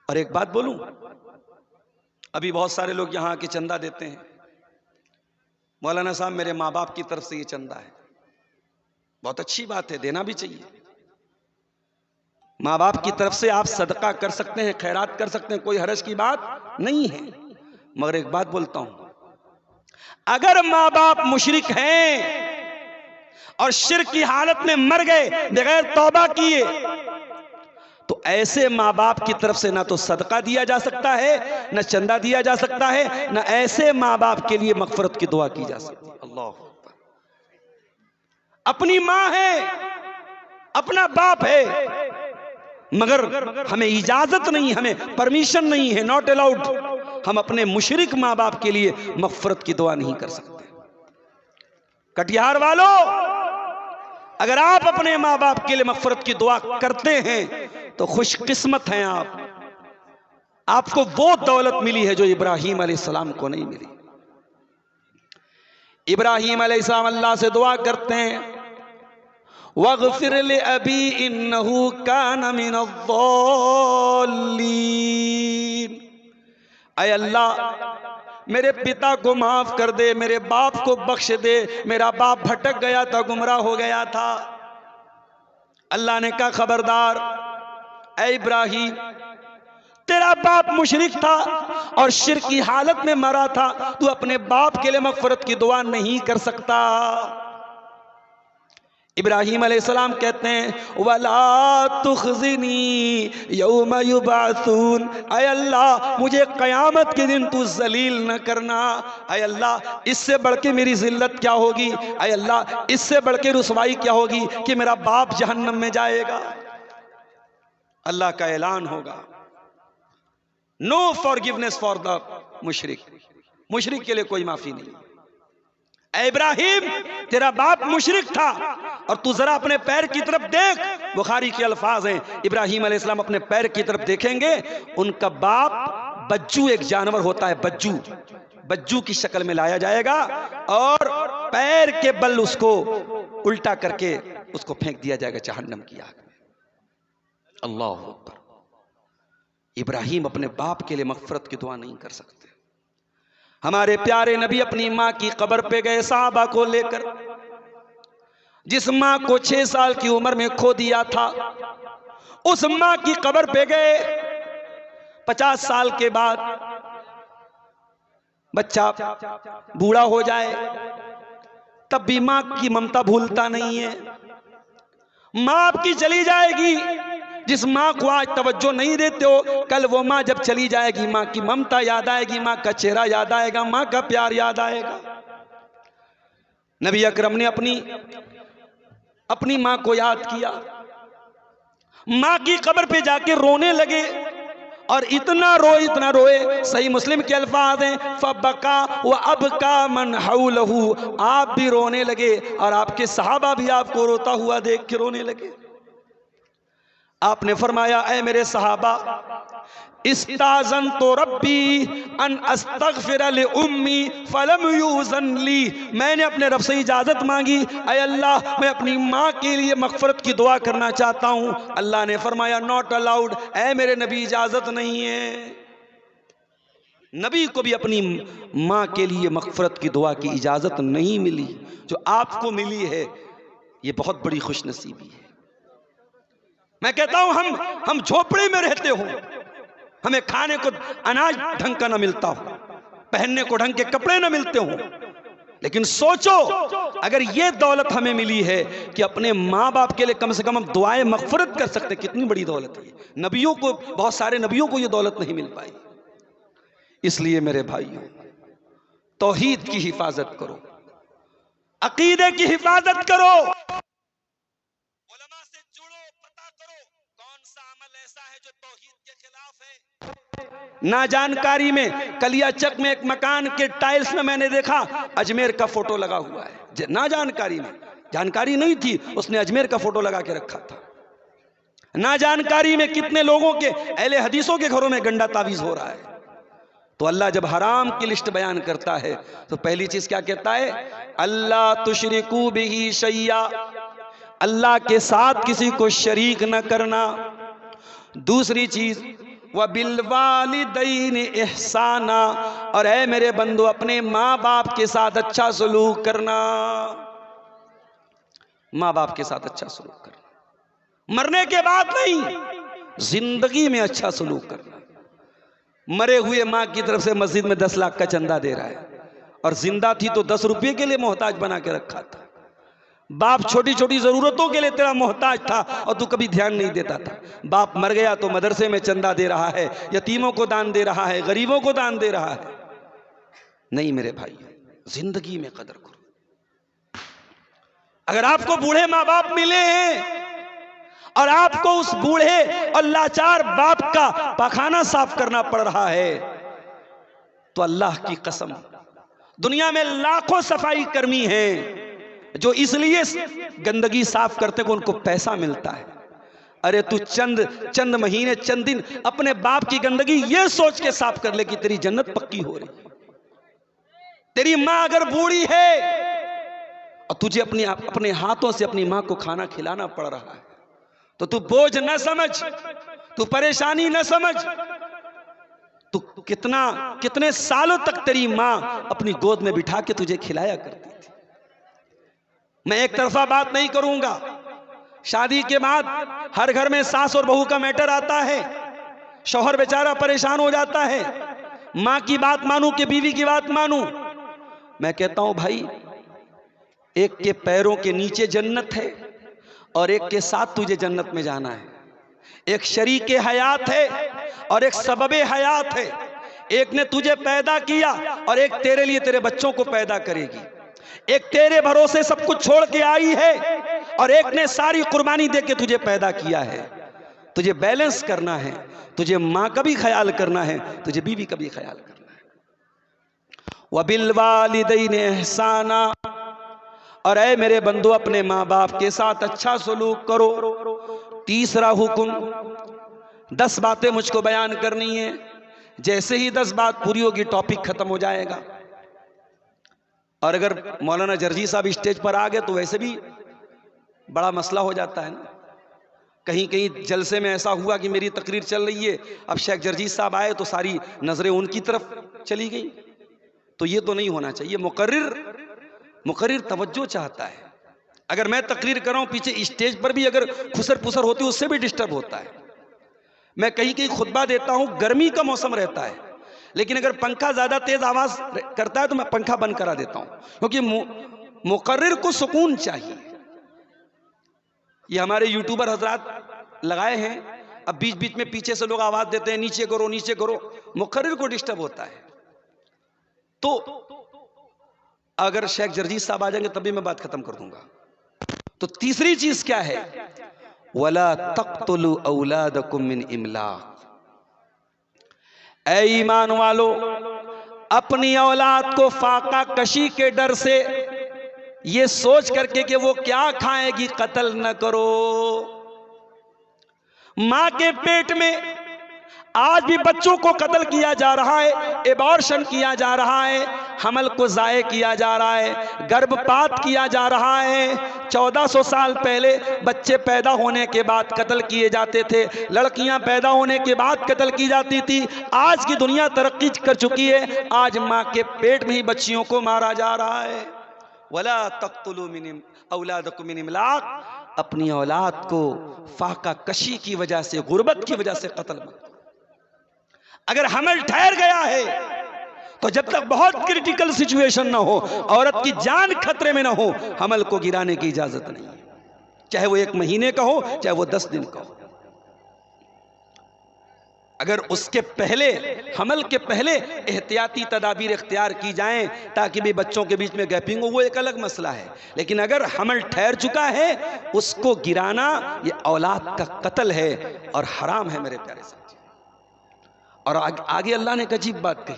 और एक बात बोलूं, अभी बहुत सारे लोग यहां आके चंदा देते हैं। मौलाना साहब मेरे माँ बाप की तरफ से ये चंदा है, बहुत अच्छी बात है, देना भी चाहिए। माँ बाप की तरफ से आप सदका कर सकते हैं, खैरात कर सकते हैं, कोई हरज की बात नहीं है। मगर एक बात बोलता हूं, अगर माँ बाप मुशरिक हैं और शिर्क की हालत में मर गए बगैर तौबा किए, तो ऐसे माँ बाप की तरफ से ना तो सदका दिया जा सकता है, ना चंदा दिया जा सकता है, ना ऐसे माँ बाप के लिए मगफरत की दुआ की जा सकती है। अल्लाह, अपनी माँ है, अपना बाप है, मगर हमें इजाजत नहीं, हमें परमिशन नहीं है, नॉट अलाउड, हम अपने मुशरिक माँ बाप के लिए मगफरत की दुआ नहीं कर सकते। कटिहार वालों, अगर आप अपने माँ बाप के लिए मगफरत की दुआ करते हैं तो खुशकिस्मत हैं आप, आपको वो दौलत मिली है जो इब्राहीम अलैहिस्सलाम को नहीं मिली। इब्राहीम अलैहिस्सलाम अल्लाह से दुआ करते हैं, वग़फ़िर लि अबी इन्नहु कान मिनज़्ज़ाल्लीन। ऐ अल्लाह, मेरे पिता को माफ कर दे, मेरे बाप को बख्श दे, मेरा बाप भटक गया था, गुमराह हो गया था। अल्लाह ने कहा खबरदार, ऐ इब्राहीम, तेरा बाप मुशरिक था और शिर्क की हालत में मरा था, तू अपने बाप के लिए मगफरत की दुआ नहीं कर सकता। इब्राहीम अलैहिस्सलाम कहते हैं, वला तुखज़िनी यौम युबअसून, ऐ अल्लाह मुझे क़यामत के दिन तू जलील न करना। ऐ अल्लाह, इससे बढ़ के मेरी जिल्लत क्या होगी, ऐ अल्लाह इससे बढ़ के रुसवाई क्या होगी कि मेरा बाप जहन्नम में जाएगा। अल्लाह का ऐलान होगा, नो फॉरगिवनेस फॉर द मुशरिक, मुशरिक के लिए कोई माफी नहीं। ऐ इब्राहिम, तेरा बाप मुशरिक था और तू जरा अपने पैर की तरफ देख। बुखारी के अल्फाज हैं, इब्राहिम अलैहिस्सलाम अपने पैर की तरफ देखेंगे, उनका बाप बज्जू एक जानवर होता है, बज्जू, बज्जू की शक्ल में लाया जाएगा और पैर के बल उसको उल्टा करके उसको फेंक दिया जाएगा जहन्नम की आग में। अल्लाह अकबर। इब्राहिम अपने बाप के लिए मगफरत की दुआ नहीं कर सकते। हमारे प्यारे नबी अपनी माँ की कब्र पे गए सहाबा को लेकर, जिस माँ को 6 साल की उम्र में खो दिया था, उस माँ की कब्र पे गए। 50 साल के बाद बच्चा बूढ़ा हो जाए तब भी माँ की ममता भूलता नहीं है। माँ आपकी चली जाएगी, जिस माँ को आज तवज्जो नहीं देते हो, कल वो माँ जब चली जाएगी, माँ की ममता याद आएगी, माँ का चेहरा याद आएगा, माँ का प्यार याद आएगा। नबी अकरम ने अपनी माँ को याद किया, माँ की कब्र पे जाके रोने लगे और इतना रोए, सही मुस्लिम के अल्फाज हैं, फबका व अबका मन हौलहू, आप भी रोने लगे और आपके सहाबा भी आपको रोता हुआ देख के रोने लगे। आपने फरमाया, ऐ मेरे सहाबा, इस्ताज़न तो रब्बी अन अस्तग़फिर लि उम्मी फलम यूज़न ली, मैंने अपने रब से इजाज़त मांगी, ऐ अल्लाह मैं अपनी माँ के लिए मग़फ़िरत की दुआ करना चाहता हूँ। अल्लाह ने फरमाया, नॉट अलाउड, ऐ मेरे नबी इजाज़त नहीं है। नबी को भी अपनी माँ के लिए मग़फ़िरत की दुआ की इजाज़त नहीं मिली, जो आपको मिली है ये बहुत बड़ी खुशनसीबी है। मैं कहता हूं, हम झोपड़ी में रहते हो, हमें खाने को अनाज ढंग का ना मिलता हो, पहनने को ढंग के कपड़े ना मिलते हो, लेकिन सोचो अगर ये दौलत हमें मिली है कि अपने माँ बाप के लिए कम से कम हम दुआएं मग़फ़िरत कर सकते, कितनी बड़ी दौलत है। नबियों को, बहुत सारे नबियों को ये दौलत नहीं मिल पाई। इसलिए मेरे भाइयों, तौहीद की हिफाजत करो, अकीदे की हिफाजत करो, ना जानकारी में कलियाचक में एक मकान के टाइल्स में मैंने देखा अजमेर का फोटो लगा हुआ है, ना जानकारी में, जानकारी नहीं थी, उसने अजमेर का फोटो लगा के रखा था। ना जानकारी में कितने लोगों के, अहले हदीसों के घरों में गंदा तावीज़ हो रहा है। तो अल्लाह जब हराम की लिस्ट बयान करता है तो पहली चीज क्या कहता है, अल्लाह तुशरिकू बिही शैया, अल्लाह के साथ किसी को शरीक न करना। दूसरी चीज व बिलवालिदैन इहसाना, और है मेरे बंदो अपने माँ बाप के साथ अच्छा सलूक करना। माँ बाप के साथ अच्छा सलूक करना, मरने के बाद नहीं, जिंदगी में अच्छा सलूक करना। मरे हुए माँ की तरफ से मस्जिद में 10 लाख का चंदा दे रहा है, और जिंदा थी तो 10 रुपये के लिए मोहताज बना के रखा था। बाप छोटी छोटी जरूरतों के लिए तेरा मोहताज था और तू कभी ध्यान नहीं देता था। बाप मर गया तो मदरसे में चंदा दे रहा है, यतीमों को दान दे रहा है, गरीबों को दान दे रहा है। नहीं मेरे भाई, जिंदगी में कदर करो। अगर आपको बूढ़े माँ बाप मिले हैं और आपको उस बूढ़े और लाचार बाप का पखाना साफ करना पड़ रहा है, तो अल्लाह की कसम, दुनिया में लाखों सफाई कर्मी हैं जो इसलिए गंदगी साफ करते को उनको पैसा मिलता है। अरे तू चंद महीने, चंद दिन अपने बाप की गंदगी ये सोच के साफ कर ले कि तेरी जन्नत पक्की हो रही। तेरी माँ अगर बूढ़ी है और तुझे अपने हाथों से अपनी माँ को खाना खिलाना पड़ रहा है, तो तू बोझ न समझ, तू परेशानी न समझ। तू कितने सालों तक तेरी माँ अपनी गोद में बिठा के तुझे खिलाया करती थी। मैं एक तरफा बात नहीं करूंगा। शादी के बाद हर घर में सास और बहू का मैटर आता है। शौहर बेचारा परेशान हो जाता है, माँ की बात मानूं कि बीवी की बात मानूं। मैं कहता हूं भाई, एक के पैरों के नीचे जन्नत है और एक के साथ तुझे जन्नत में जाना है। एक शरीके हयात है और एक सबबे हयात है। एक ने तुझे पैदा किया और एक तेरे लिए तेरे बच्चों को पैदा करेगी। एक तेरे भरोसे सब कुछ छोड़ के आई है और एक ने सारी कुर्बानी दे के तुझे पैदा किया है। तुझे बैलेंस करना है, तुझे माँ का भी ख्याल करना है, तुझे बीवी का भी ख्याल करना है। वबिल वालिदैन एहसाना, और ऐ मेरे बंधु अपने माँ बाप के साथ अच्छा सलूक करो। तीसरा हुक्म, 10 बातें मुझको बयान करनी है। जैसे ही 10 बात पूरी होगी टॉपिक खत्म हो जाएगा। और अगर मौलाना जर्जी साहब स्टेज पर आ गए तो वैसे भी बड़ा मसला हो जाता है ना। कहीं कहीं जलसे में ऐसा हुआ कि मेरी तकरीर चल रही है, अब शेख जर्जी साहब आए तो सारी नजरें उनकी तरफ चली गई। तो ये तो नहीं होना चाहिए। मुकर्रिर तवज्जो चाहता है। अगर मैं तकरीर कर रहा हूं, पीछे स्टेज पर भी अगर खुसर पुसर होती है उससे भी डिस्टर्ब होता है। मैं कहीं कहीं खुतबा देता हूं, गर्मी का मौसम रहता है, लेकिन अगर पंखा ज्यादा तेज आवाज करता है तो मैं पंखा बंद करा देता हूं, क्योंकि मुकर्रिर को सुकून चाहिए। ये हमारे यूट्यूबर हजरात लगाए हैं, अब बीच बीच में पीछे से लोग आवाज देते हैं नीचे करो नीचे करो, मुकर्रिर को डिस्टर्ब होता है। तो अगर शेख जर्जीस साहब आ जाएंगे तभी मैं बात खत्म कर दूंगा। तो तीसरी चीज क्या है? वला तक़्तुलू औलादकुम मिन इमलाक। ऐ ईमान वालो, अपनी औलाद को फाका कशी के डर से, ये सोच करके कि वो क्या खाएगी, कत्ल न करो। मां के पेट में आज भी बच्चों को कत्ल किया जा रहा है, एबॉर्शन किया जा रहा है, हमल को ज़ाये किया जा रहा है, गर्भपात किया जा रहा है। 1400 साल पहले बच्चे पैदा होने के बाद कत्ल किए जाते थे, लड़कियां पैदा होने के बाद कत्ल की जाती थी। आज की दुनिया तरक्की कर चुकी है, आज माँ के पेट में ही बच्चियों को मारा जा रहा है। वला तक़्तुलू मिन औलादकुम मिन इमलाक, अपनी औलाद को फाका कशी की वजह से, गुर्बत की वजह से कत्ल मत। अगर हमल ठहर गया है तो जब तक बहुत क्रिटिकल सिचुएशन ना हो, औरत की जान खतरे में ना हो, हमल को गिराने की इजाजत नहीं है। चाहे वो 1 महीने का हो, चाहे वो 10 दिन का हो। अगर उसके पहले, हमल के पहले एहतियाती तदाबीर इख्तियार की जाएं ताकि भी बच्चों के बीच में गैपिंग हो, वो एक अलग मसला है। लेकिन अगर हमल ठहर चुका है, उसको गिराना ये औलाद का कत्ल है और हराम है मेरे प्यारे साथी। और आगे अल्लाह ने एक अजीब बात कही,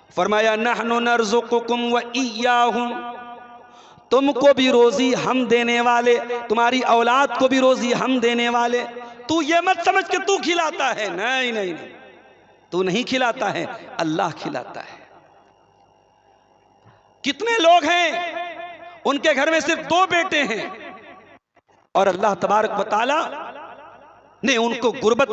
फरमाया नहनु नर्ज़ुकुकुम व इय्याहुम, तुमको भी रोजी हम देने वाले, तुम्हारी औलाद को भी रोजी हम देने वाले। तू ये मत समझ के तू खिलाता है, नहीं नहीं नहीं, तू नहीं खिलाता है, अल्लाह खिलाता है। कितने लोग हैं उनके घर में सिर्फ 2 बेटे हैं और अल्लाह तबारक व तआला ने उनको गुर्बत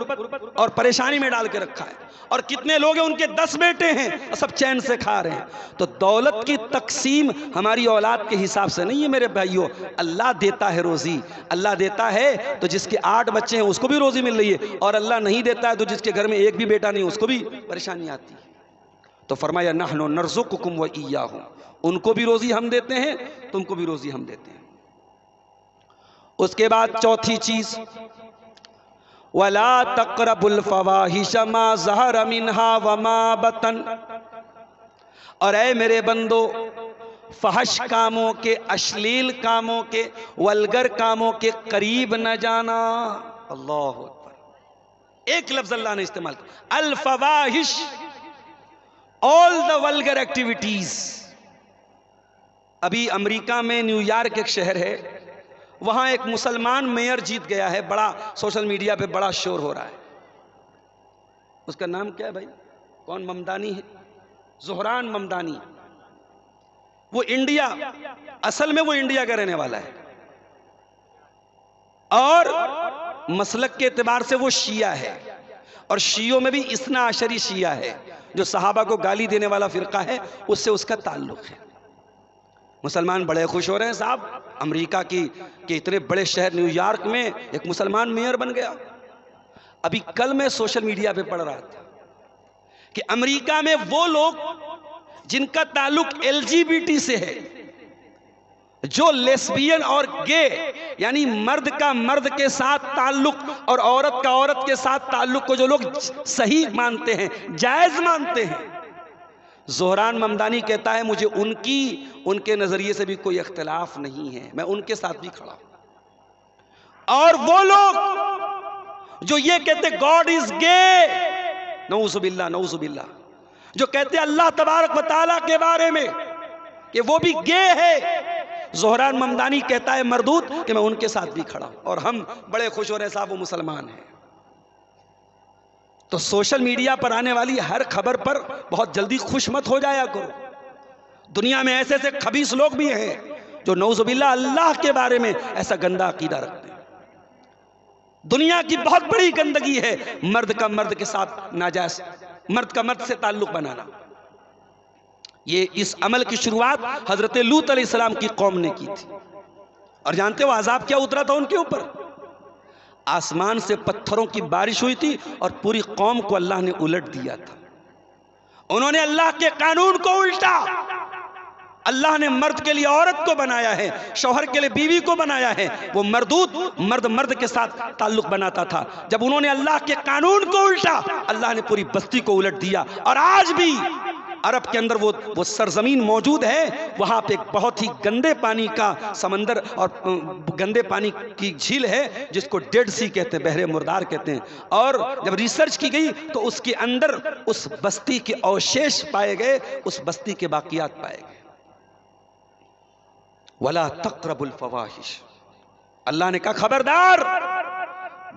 और परेशानी में डाल के रखा है। और कितने लोग हैं उनके 10 बेटे हैं, सब चैन से खा रहे हैं। तो दौलत की तकसीम हमारी औलाद के हिसाब से नहीं है मेरे भाइयों। अल्लाह देता है रोजी, अल्लाह देता है तो जिसके 8 बच्चे हैं उसको भी रोजी मिल रही है, और अल्लाह नहीं देता है तो जिसके घर में एक भी बेटा नहीं उसको भी परेशानी आती है। तो फरमाया नहनु नर्ज़ुकुकुम व इय्याहुम, उनको भी रोजी हम देते हैं, तुमको भी रोजी हम देते हैं। उसके बाद चौथी चीज, वला तक़रबुल फ़वाहिश मा ज़हर मिन्हा व मा बतन, और ऐ मेरे बंदो फहश कामों के, अश्लील कामों के, वल्गर कामों के करीब न जाना। अल्लाह अकबर, एक लफ्ज अल्लाह ने इस्तेमाल किया, अल फवाहिश, ऑल द वल्गर एक्टिविटीज। अभी अमेरिका में न्यूयॉर्क एक शहर है, वहां एक मुसलमान मेयर जीत गया है, बड़ा सोशल मीडिया पे बड़ा शोर हो रहा है। उसका नाम क्या है भाई? कौन? ममदानी है, ज़ोहरान ममदानी। वो इंडिया, असल में वो इंडिया का रहने वाला है, और मसलक के एतबार से वो शिया है, और शियों में भी इस्ना अशरी शिया है, जो सहाबा को गाली देने वाला फिरका है, उससे उसका ताल्लुक है। मुसलमान बड़े खुश हो रहे हैं साहब, अमेरिका के इतने बड़े शहर न्यूयॉर्क में एक मुसलमान मेयर बन गया। अभी कल मैं सोशल मीडिया पे पढ़ रहा था कि अमेरिका में वो लोग जिनका ताल्लुक एलजीबीटी से है, जो लेस्बियन और गे, यानी मर्द का मर्द के साथ ताल्लुक और औरत का औरत के साथ ताल्लुक को जो लोग सही मानते हैं, जायज मानते हैं, ज़ोहरान ममदानी कहता है मुझे उनके नजरिए से भी कोई इख्तिलाफ नहीं है, मैं उनके साथ भी खड़ा हूं। और वो लोग जो ये कहते गॉड इज गे, नऊज़ुबिल्लाह नऊज़ुबिल्लाह, जो कहते अल्लाह तबारक व तआला के बारे में कि वो भी गे है, ज़ोहरान ममदानी कहता है मरदूद कि मैं उनके साथ भी खड़ा हूं, और हम बड़े खुश हो रहे हैं साहब वो मुसलमान हैं। तो सोशल मीडिया पर आने वाली हर खबर पर बहुत जल्दी खुश मत हो जाया करो। दुनिया में ऐसे ऐसे खबीस लोग भी हैं जो नऊज़ुबिल्लाह अल्लाह के बारे में ऐसा गंदा अकीदा रखते हैं। दुनिया की बहुत बड़ी गंदगी है मर्द का मर्द के साथ नाजायज, मर्द का मर्द से ताल्लुक बनाना। ये इस अमल की शुरुआत हजरत लूत अलैहिस्सलाम की कौम ने की थी, और जानते हो अजाब क्या उतरा था उनके ऊपर? आसमान से पत्थरों की बारिश हुई थी और पूरी कौम को अल्लाह ने उलट दिया था। उन्होंने अल्लाह के कानून को उल्टा। अल्लाह ने मर्द के लिए औरत को बनाया है, शौहर के लिए बीवी को बनाया है। वो मर्दूद मर्द मर्द के साथ ताल्लुक बनाता था। जब उन्होंने अल्लाह के कानून को उल्टा, अल्लाह ने पूरी बस्ती को उलट दिया। और आज भी अरब के अंदर वो सरजमीन मौजूद है, वहां पे एक बहुत ही गंदे पानी का समंदर और गंदे पानी की झील है जिसको डेड सी कहते हैं, बहरे मुर्दार कहते हैं। और जब रिसर्च की गई तो उसके अंदर उस बस्ती के अवशेष पाए गए, उस बस्ती के बाकियात पाए गए। वला तक़रबुल फ़वाहिश, अल्लाह ने कहा खबरदार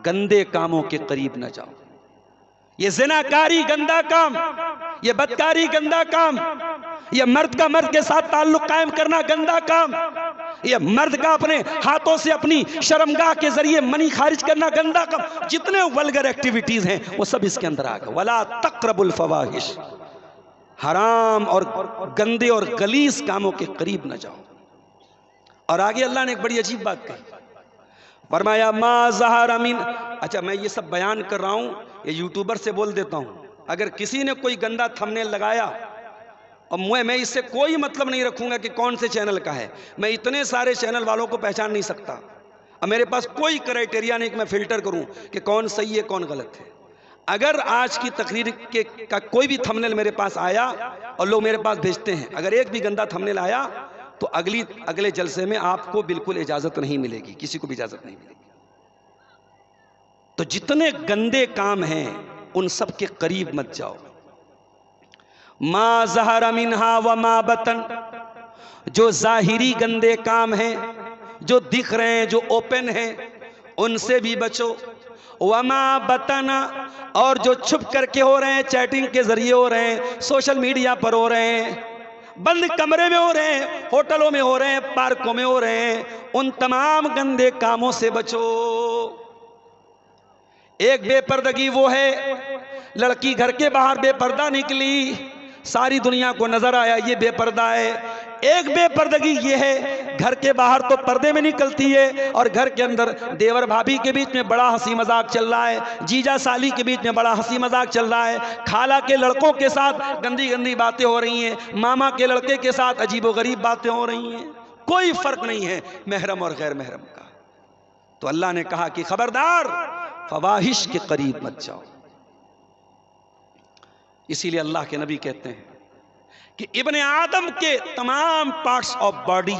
गंदे कामों के करीब न जाओ। ये ज़िनाकारी गंदा काम, ये बदकारी गंदा काम, ये मर्द का मर्द के साथ ताल्लुक कायम करना गंदा काम, ये मर्द का अपने हाथों से अपनी शर्मगाह के जरिए मनी खारिज करना गंदा काम। जितने वल्गर एक्टिविटीज हैं वो सब इसके अंदर आ गए। वला तक़रबुल फ़वाहिश, हराम और गंदे और गलीज कामों के करीब न जाओ। और आगे अल्लाह ने एक बड़ी अजीब बात कही, फरमाया मा ज़हर मिन। अच्छा, मैं ये सब बयान कर रहा हूँ, ये यूट्यूबर से बोल देता हूँ, अगर किसी ने कोई गंदा थंबनेल लगाया और मैं इससे कोई मतलब नहीं रखूंगा कि कौन से चैनल का है। मैं इतने सारे चैनल वालों को पहचान नहीं सकता, और मेरे पास कोई क्राइटेरिया नहीं कि मैं फिल्टर करूं कि कौन सही है कौन गलत है। अगर आज की तकरीर का कोई भी थंबनेल मेरे पास आया, और लोग मेरे पास भेजते हैं, अगर एक भी गंदा थंबनेल आया तो अगले जलसे में आपको बिल्कुल इजाजत नहीं मिलेगी, किसी को भी इजाजत नहीं मिलेगी। तो जितने गंदे काम हैं उन सब के करीब मत जाओ। मा ज़हर मिन्हा व मा बतन, जो जाहिरी गंदे काम हैं, जो दिख रहे हैं, जो ओपन हैं, उनसे भी बचो। वमा बतना, और जो छुप करके हो रहे हैं, चैटिंग के जरिए हो रहे हैं, सोशल मीडिया पर हो रहे हैं, बंद कमरे में हो रहे हैं, होटलों में हो रहे हैं, पार्कों में हो रहे हैं, उन तमाम गंदे कामों से बचो। एक बेपर्दगी वो है, लड़की घर के बाहर बेपर्दा निकली, सारी दुनिया को नजर आया ये बेपर्दा है। एक बेपर्दगी ये है, घर के बाहर तो पर्दे में निकलती है और घर के अंदर देवर भाभी के बीच में बड़ा हंसी मजाक चल रहा है, जीजा साली के बीच में बड़ा हंसी मजाक चल रहा है, खाला के लड़कों के साथ गंदी गंदी बातें हो रही हैं, मामा के लड़के के साथ अजीबोगरीब बातें हो रही हैं, कोई फर्क नहीं है महरम और गैर महरम का। तो अल्लाह ने कहा कि खबरदार, फवाहिश के करीब मत जाओ। इसीलिए अल्लाह के नबी कहते हैं कि इब्ने आदम के तमाम पार्ट्स ऑफ बॉडी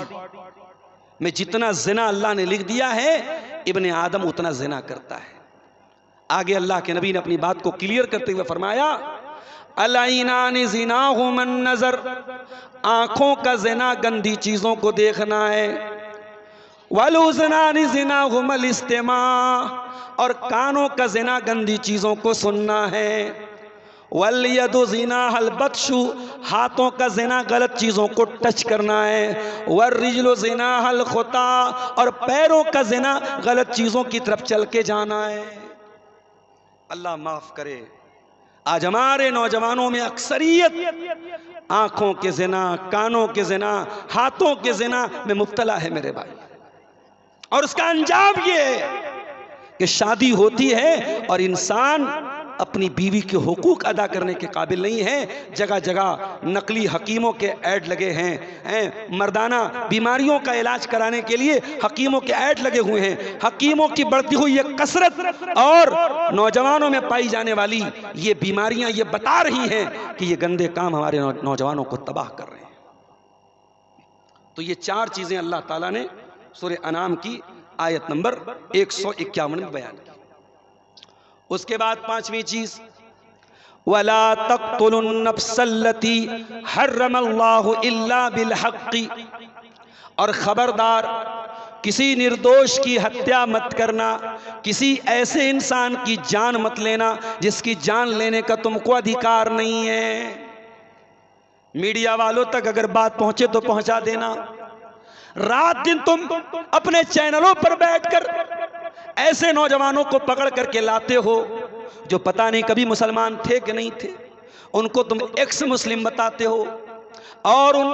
में जितना जिना अल्लाह ने लिख दिया है, इब्ने आदम उतना जिना करता है। आगे अल्लाह के नबी ने अपनी बात को क्लियर करते हुए फरमाया, अलैनानि ज़िनाहुमन नज़र, आंखों का जिना गंदी चीजों को देखना है, वलुज़नानि ज़िनाहुमल इस्तिमा, और कानों का जिना गंदी चीजों को सुनना है, वल्यदु ज़िनाहल बत्शु, हाथों का जिना गलत चीज़ों को टच करना है, वर्रिजलु ज़िनाहल खुता, और पैरों का जिना गलत चीज़ों की तरफ चल के जाना है। अल्लाह माफ़ करे, आज हमारे नौजवानों में अक्सरियत आँखों के जिना, कानों के जिना, हाथों के जिना में मुब्तला है मेरे भाई। और उसका अंजाम ये है कि शादी होती है और इंसान अपनी बीवी के हुकूक अदा करने के काबिल नहीं है। जगह जगह नकली हकीमों के ऐड लगे हैं, मर्दाना बीमारियों का इलाज कराने के लिए हकीमों के ऐड लगे हुए हैं। हकीमों की बढ़ती हुई ये कसरत और नौजवानों में पाई जाने वाली ये बीमारियां ये बता रही हैं कि ये गंदे काम हमारे नौजवानों को तबाह कर रहे हैं। तो ये चार चीजें अल्लाह ताला ने सूरह अनाम की आयत नंबर 151 में बयान की। उसके बाद पांचवी चीज, वला तक़्तुलुन नफ्सल्लती हर्रमल्लाहु इल्ला बिल हक़्क़ि, और खबरदार किसी निर्दोष की हत्या मत करना, किसी ऐसे इंसान की जान मत लेना जिसकी जान लेने का तुमको अधिकार नहीं है। मीडिया वालों तक अगर बात पहुंचे तो पहुंचा देना। रात दिन तुम अपने चैनलों पर बैठकर ऐसे नौजवानों को पकड़ करके लाते हो जो पता नहीं कभी मुसलमान थे कि नहीं थे, उनको तुम एक्स मुस्लिम बताते हो, और उन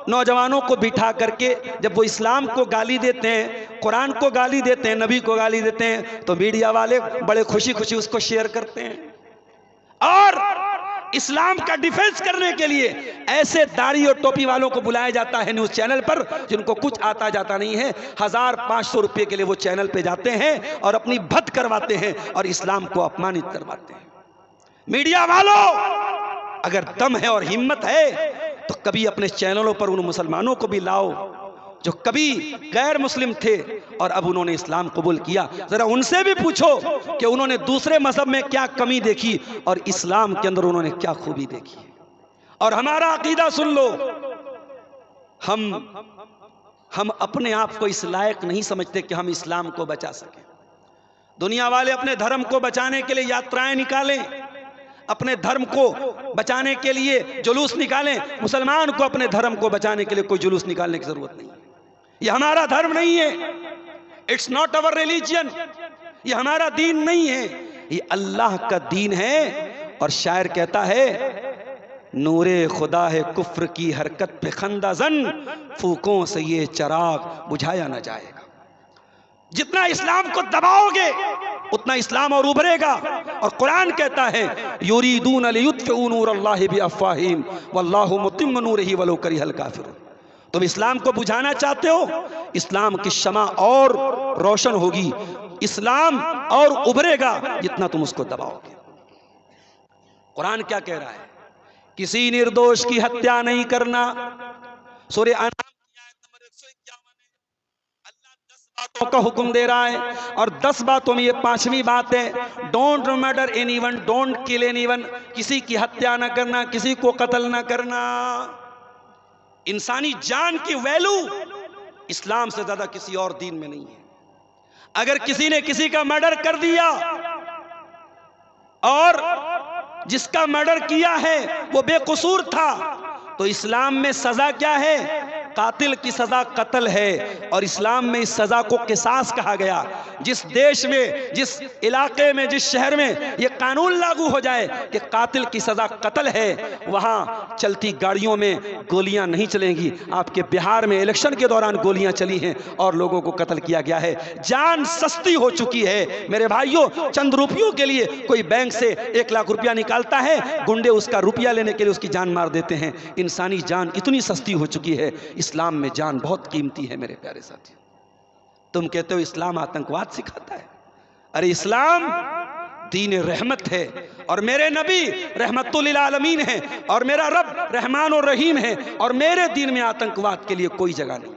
नौजवानों को बिठा करके जब वो इस्लाम को गाली देते हैं, कुरान को गाली देते हैं, नबी को गाली देते हैं, तो मीडिया वाले बड़े खुशी खुशी उसको शेयर करते हैं। और इस्लाम का डिफेंस करने के लिए ऐसे दाढ़ी और टोपी वालों को बुलाया जाता है न्यूज चैनल पर जिनको कुछ आता जाता नहीं है। 1500 रुपये के लिए वो चैनल पे जाते हैं और अपनी भद करवाते हैं और इस्लाम को अपमानित करवाते हैं। मीडिया वालों, अगर दम है और हिम्मत है तो कभी अपने चैनलों पर उन मुसलमानों को भी लाओ जो कभी गैर मुस्लिम थे और अब उन्होंने इस्लाम कबूल किया। जरा उनसे भी पूछो कि उन्होंने दूसरे मजहब में क्या कमी देखी और इस्लाम के अंदर उन्होंने क्या खूबी देखी। और हमारा अकीदा सुन लो, हम अपने आप को इस लायक नहीं समझते कि हम इस्लाम को बचा सकें। दुनिया वाले अपने धर्म को बचाने के लिए यात्राएं निकालें, अपने धर्म को बचाने के लिए जुलूस निकालें। मुसलमान को अपने धर्म को बचाने के लिए कोई जुलूस निकालने की जरूरत नहीं। ये हमारा धर्म नहीं है, इट्स नॉट अवर रिलीजन, ये हमारा दीन नहीं है, ये अल्लाह का दीन है। और शायर कहता है, नूरे खुदा है कुफ्र की हरकत पे खंदाजन, फूकों से ये चिराग बुझाया न जाएगा। जितना इस्लाम को दबाओगे उतना इस्लाम और उभरेगा। और कुरान कहता है, युरीदून लियुत्फिउ नूरल्लाहि बिअफ़वाहिहिम वल्लाहु मुतिम्मु नूरिही वलौ करिहल काफ़िरून। तुम इस्लाम को बुझाना चाहते हो, इस्लाम की शमा और रोशन होगी, इस्लाम और उभरेगा जितना तुम उसको दबाओगे। कुरान क्या कह रहा है? किसी निर्दोष की हत्या नहीं करना। सूरह अनाम की आयत नंबर 151 है। अल्लाह 10 बातों का हुक्म दे रहा है और 10 बातों में ये 5वीं बात है, don't murder anyone, don't kill anyone. किसी की हत्या ना करना, किसी को कत्ल ना करना। इंसानी जान की वैल्यू इस्लाम से ज्यादा किसी और दीन में नहीं है। अगर किसी ने किसी का मर्डर कर दिया और जिसका मर्डर किया है वो बेकसूर था, तो इस्लाम में सजा क्या है? कातिल की सजा कत्ल है और इस्लाम में इस सजा को किसास कहा गया। जिस देश में, जिस इलाके में, जिस शहर में यह कानून लागू हो जाए कि कातिल की सजा कत्ल है, वहां चलती गाड़ियों में गोलियां नहीं चलेंगी। आपके बिहार में इलेक्शन के दौरान गोलियां चली हैं और लोगों को कत्ल किया गया है। जान सस्ती हो चुकी है मेरे भाइयों। चंद रुपयों के लिए कोई बैंक से 1 लाख रुपया निकालता है, गुंडे उसका रुपया लेने के लिए उसकी जान मार देते हैं। इंसानी जान इतनी सस्ती हो चुकी है। इस्लाम में जान बहुत कीमती है मेरे प्यारे साथी। तुम कहते हो इस्लाम आतंकवाद सिखाता है। अरे इस्लाम दीन रहमत है और मेरे नबी रहमतुल लिल आलमीन है और मेरा रब रहमान और रहीम है और मेरे दीन में आतंकवाद के लिए कोई जगह नहीं।